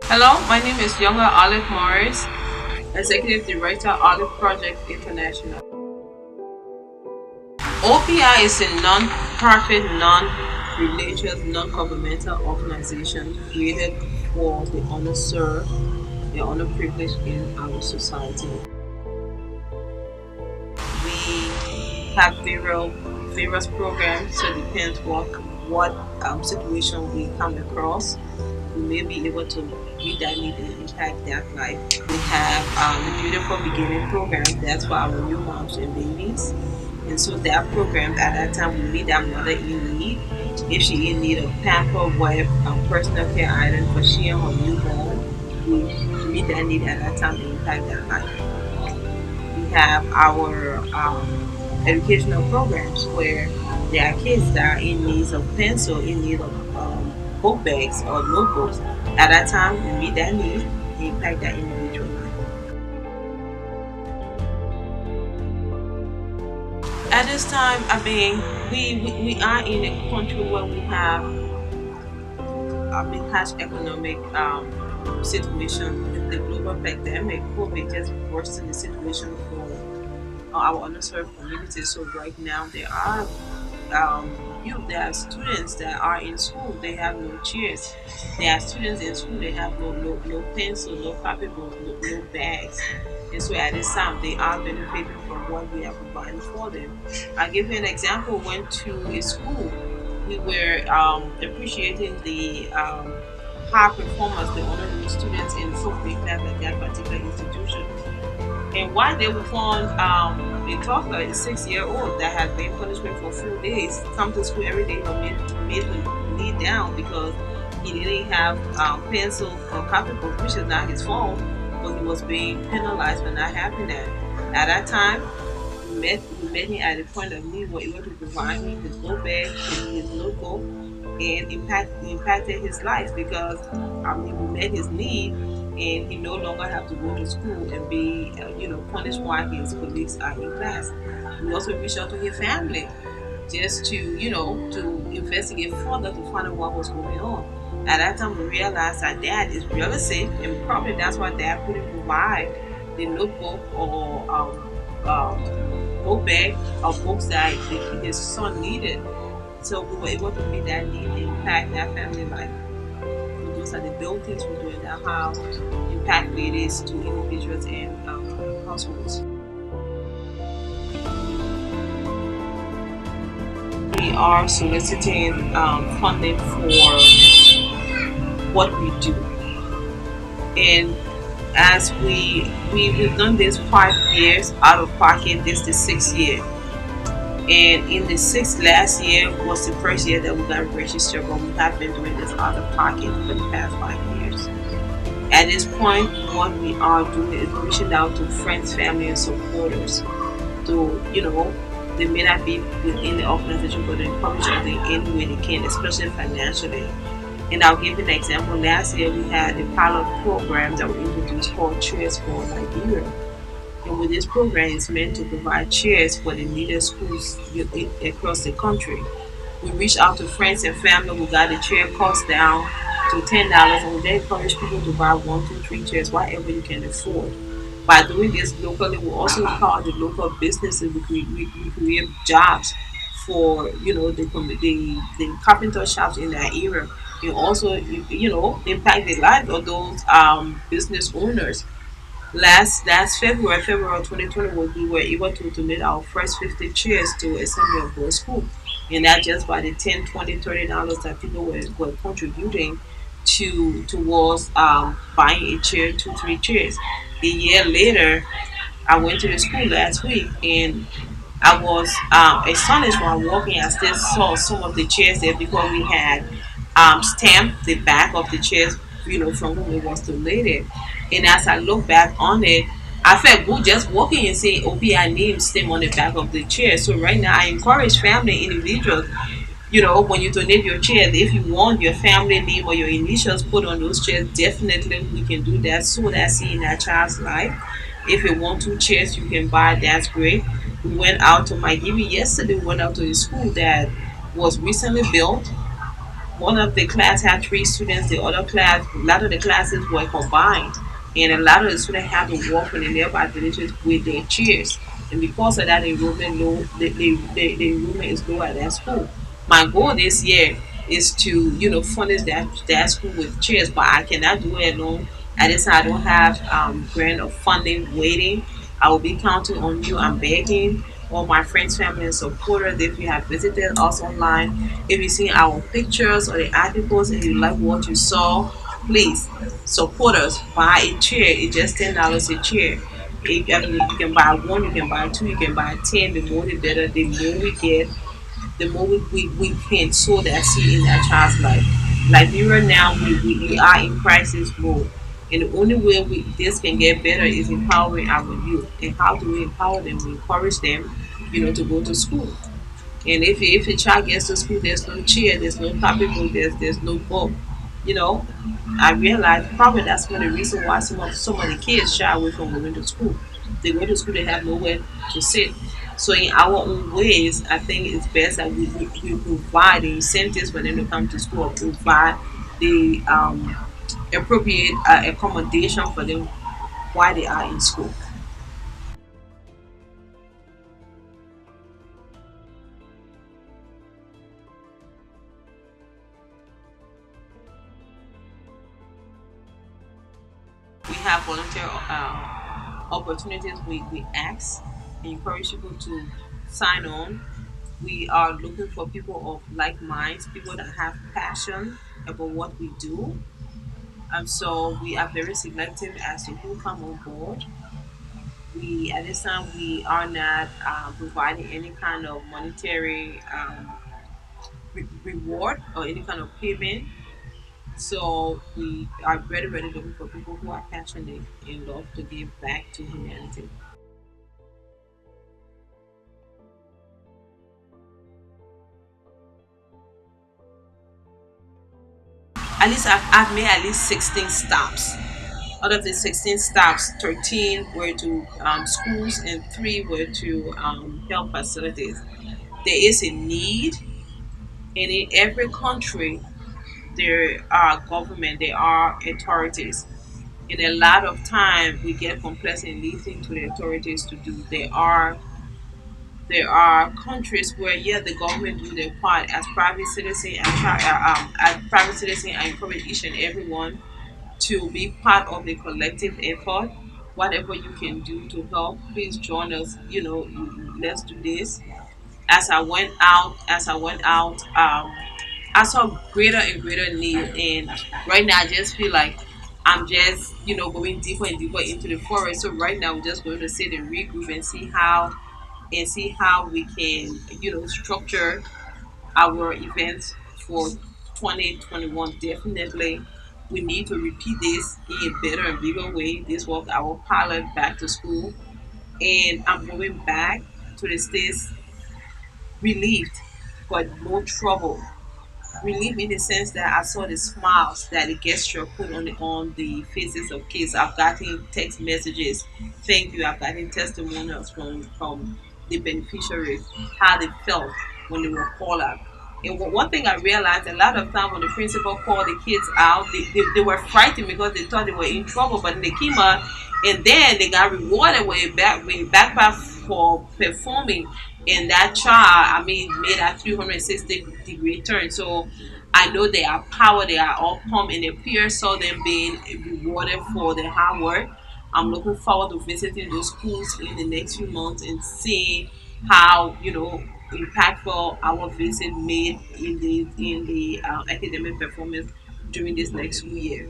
Hello, my name is Younger Olive Morris, Executive Director, Olive Project International. OPI is a non-profit, non-religious, non-governmental organization created for the underserved, the underprivileged in our society. We have various programs, so it depends what situation we come across. We may be able to meet that need and impact that life. We have the Beautiful Beginning program. That's for our new moms and babies. And so that program at that time we meet that mother in need. If she in need of pamper, wipe, personal care item for she and her newborn, we meet that need at that time and impact that life. We have our educational programs where there are kids that are in need of pencil, in need of book bags or notebooks. At that time, we meet that need and impact that individual life. At this time, I mean, we are in a country where we have a harsh economic situation with the global pandemic. COVID just worsened the situation for our underserved communities. So right now, there are there are students that are in school, they have no chairs. There are students in school, they have no pencil, no copybook, no bags. And so at this time, they are benefiting from what we are providing for them. I'll give you an example. Went to a school. We were appreciating the high performers, the honorary students in football class at that particular institution. And while they were found a toddler, a 6-year-old that had been punishment for a few days, come to school every day but made him knee down because he didn't have pencil or copybook, which is not his fault, but he was being penalized for not having that. At that time, we met him at the point of need, were able to provide him his book bag and his notebook, and impacted his life because we met his need, and he no longer have to go to school and be punished while his colleagues are in class. We also reached out to his family just to to investigate further to find out what was going on. At that time, we realized that dad is really sick, and probably that's why dad couldn't provide the notebook or book bag of books that his son needed. So we were able to meet that need and impact that family life. So those are the little things we do, and how impactful it is to individuals and households. We are soliciting funding for what we do, and as we've done this 5 years out of pocket. This is the 6th year, and in the sixth last year was the first year that we got registered, but we have been doing this out of pocket for the past 5 years. At this point, what we are doing is reaching out to friends, family, and supporters to, they may not be within the organization, but they encourage them in any way they can, especially financially. And I'll give you an example. Last year, we had a pilot program that we introduced called Cheers for Liberia. And with this program, it's meant to provide chairs for the needed schools across the country. We reached out to friends and family. We got the chair cost down to $10, and we then encourage people to buy one, two, three chairs, whatever you can afford. By doing this locally, we also empower the local businesses. We create jobs for the carpenter shops in that area, and also impact the life of those business owners. Last February 2020, we were able to donate our first 50 chairs to Assembly of God School. And that just by the 10, 20, $30 that people were contributing towards buying a chair, two, three chairs. A year later, I went to the school last week, and I was astonished while walking. I still saw some of the chairs there because we had stamped the back of the chairs, from whom it was donated. And as I look back on it, I felt good just walking and seeing OPI name stamp on the back of the chair. So right now, I encourage family individuals, when you donate your chair, if you want your family name or your initials put on those chairs, definitely we can do that. So that's in that child's life. If you want two chairs, you can buy. That's great. We went out to my giving yesterday. We went out to a school that was recently built, One of the class had three students, the other class, a lot of the classes were combined, and a lot of the students had to walk from the nearby villages with their chairs. And because of that, the enrollment is low at that school. My goal this year is to, furnish that school with chairs, but I cannot do it alone. At this time, I don't have grant of funding waiting. I will be counting on you. I'm begging all my friends, family, and supporters. If you have visited us online, if you see our pictures or the articles and you like what you saw, please support us. Buy a chair. It's just $10 a chair. I mean, you can buy one, you can buy two, you can buy 10. The more the better. The more we get, the more we can sow that seed in that child's life. Liberia now, we are in crisis mode. And the only way this can get better is empowering our youth. And how do we empower them? We encourage them, to go to school. And if a child gets to school, there's no chair, there's no copybook, there's no book. You know, I realize probably that's one of the reasons why some of the kids shy away from going to school. They go to school, they have nowhere to sit. So in our own ways, I think it's best that we provide the incentives for them to come to school, or provide the appropriate accommodation for them while they are in school. We have volunteer opportunities. We ask and encourage people to sign on. We are looking for people of like minds, people that have passion about what we do. So we are very selective as to who come on board. We at this time we are not providing any kind of monetary reward or any kind of payment. So we are very, very looking for people who are passionate and love to give back to humanity. At least I've made at least 16 stops. Out of the 16 stops, 13 were to schools and three were to health facilities. There is a need, and in every country there are government, there are authorities. And a lot of time we get complacent in leaving to the authorities to do. There are countries where the government do their part as private citizen and as private citizen. I encourage each and everyone to be part of the collective effort. Whatever you can do to help, please join us. Let's do this. As I went out, I saw greater and greater need, and right now I just feel like I'm just going deeper and deeper into the forest. So right now we're just going to sit and regroup and see how we can structure our events for 2021. Definitely we need to repeat this in a better and bigger way. This was our pilot back to school, and I'm going back to the states relieved but no trouble. Relief in the sense that I saw the smiles that the gesture put on the faces of kids. I've gotten text messages, thank you. I've gotten testimonials from the beneficiaries, how they felt when they were called out. And one thing I realized, a lot of time when the principal called the kids out, they were frightened because they thought they were in trouble, but then they came out and then they got rewarded with a backpack for performing. And that child, I mean, made a 360-degree turn. So I know they are power, they are all pumped, and their peers saw them being rewarded for their hard work. I'm looking forward to visiting those schools in the next few months and seeing how impactful our visit made in the academic performance during this next school year.